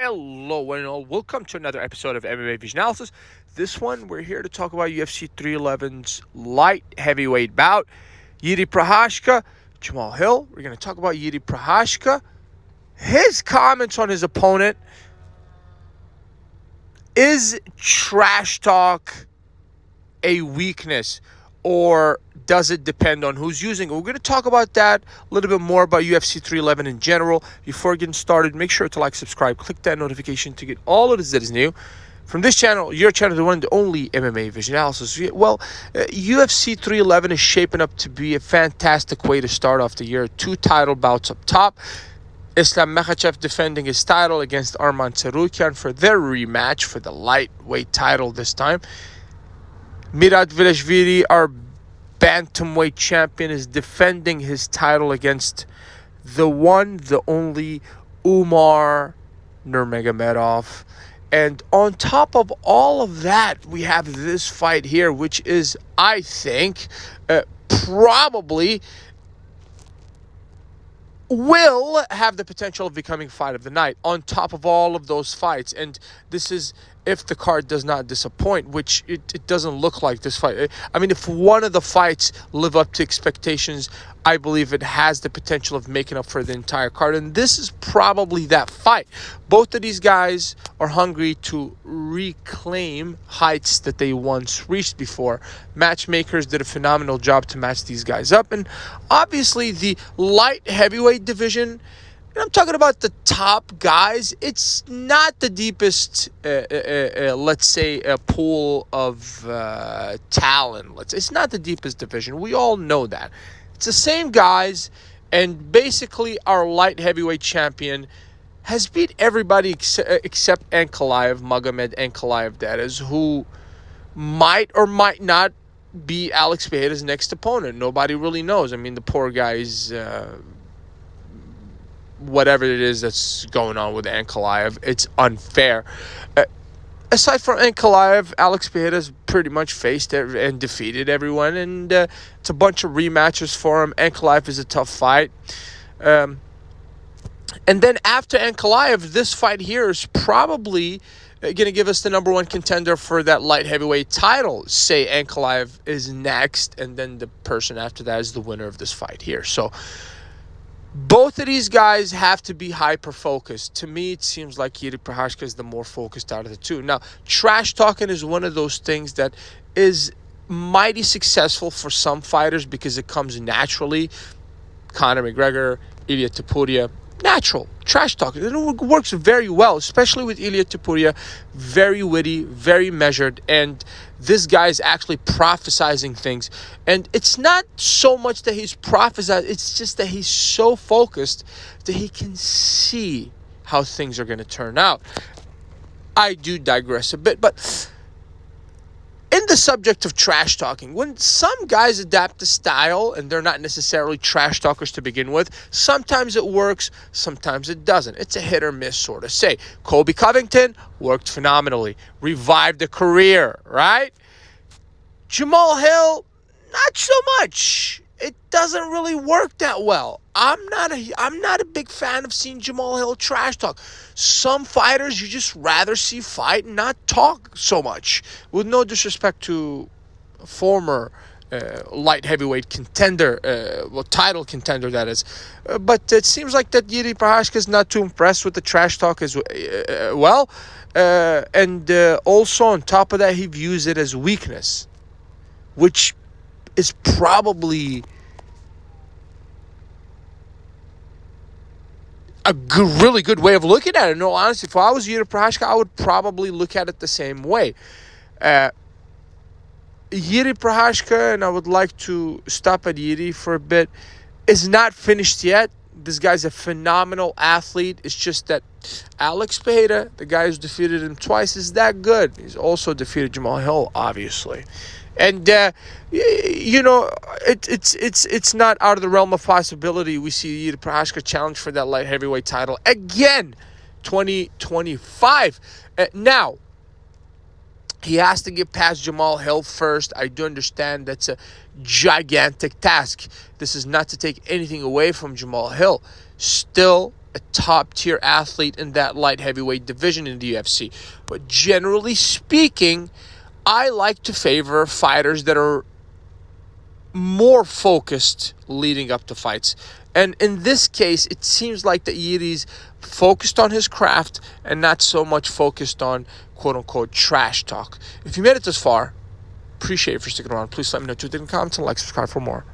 Hello and all. Welcome to another episode of MMA Vision Analysis. This one, we're here to talk about UFC 311's light heavyweight bout. Jiri Prochazka, Jamahal Hill. We're going to talk about Jiri Prochazka. His comments on his opponent. Is trash talk a weakness, or does it depend on who's using it? We're going to talk about that, a little bit more about UFC 311 in general. Before getting started, make sure to like, subscribe, click that notification to get all of this that is new from this channel, your channel, the one and the only MMA Vision Analysis. Well, UFC 311 is shaping up to be a fantastic way to start off the year. 2 title bouts up top. Islam Makhachev defending his title against Arman Tsarukyan for their rematch for the lightweight title this time. Mirat Vilashvili, our bantamweight champion, is defending his title against the one, the only Umar Nurmagomedov. And on top of all of that, we have this fight here, which is, I think, probably will have the potential of becoming fight of the night on top of all of those fights. And this is if the card does not disappoint, which it doesn't look like this fight. I mean, if one of the fights live up to expectations, I believe it has the potential of making up for the entire card. And this is probably that fight. Both of these guys are hungry to reclaim heights that they once reached before. Matchmakers did a phenomenal job to match these guys up. And obviously the light heavyweight division, and I'm talking about the top guys, it's not the deepest, let's say, a pool of talent. It's not the deepest division. We all know that. It's the same guys, and basically our light heavyweight champion has beat everybody except Ankalaev, Magomed Ankalaev, that is, who might or might not be Alex Pereira's next opponent. Nobody really knows. I mean, the poor guy's... whatever it is that's going on with Ankalaev, it's unfair. Aside from Ankalaev, Alex Pereira's pretty much faced and defeated everyone, and it's a bunch of rematches for him. Ankalaev is a tough fight. And then after Ankalaev, this fight here is probably going to give us the number one contender for that light heavyweight title. Say Ankalaev is next, and then the person after that is the winner of this fight here. So both of these guys have to be hyper-focused. To me, it seems like Jiri Prochazka is the more focused out of the two. Now, trash talking is one of those things that is mighty successful for some fighters because it comes naturally. Conor McGregor, Ilia Topuria, natural trash talking. It works very well, especially with Ilia Topuria. Very witty, very measured, and this guy is actually prophesizing things. And it's not so much that he's prophesizing, it's just that he's so focused that he can see how things are going to turn out. I do digress a bit, but in the subject of trash talking, when some guys adapt the style and they're not necessarily trash talkers to begin with, sometimes it works, sometimes it doesn't. It's a hit or miss sort of. Say, Colby Covington worked phenomenally, revived a career, right? Jamahal Hill, not so much. It doesn't really work that well. I'm not a big fan of seeing Jamahal Hill trash talk. Some fighters you just rather see fight and not talk so much. With no disrespect to former light heavyweight contender, title contender that is. But it seems like that Jiri Prochazka is not too impressed with the trash talk as well. And also on top of that, he views it as weakness, which is probably a really good way of looking at it. No, honestly, if I was Jiri Prochazka, I would probably look at it the same way. Jiri Prochazka, and I would like to stop at Jiri for a bit, is not finished yet. This guy's a phenomenal athlete. It's just that Alex Pereira, the guy who's defeated him twice, is that good. He's also defeated Jamahal Hill, obviously. And, it's not out of the realm of possibility we see Jiri Prochazka challenge for that light heavyweight title again, 2025. Now, he has to get past Jamahal Hill first. I do understand that's a gigantic task. This is not to take anything away from Jamahal Hill. Still, a top-tier athlete in that light heavyweight division in the UFC. But generally speaking, I like to favor fighters that are more focused leading up to fights. And in this case, it seems like that Jiri's focused on his craft and not so much focused on quote-unquote trash talk. If you made it this far, appreciate it for sticking around. Please let me know what you think in the comments and like, subscribe for more.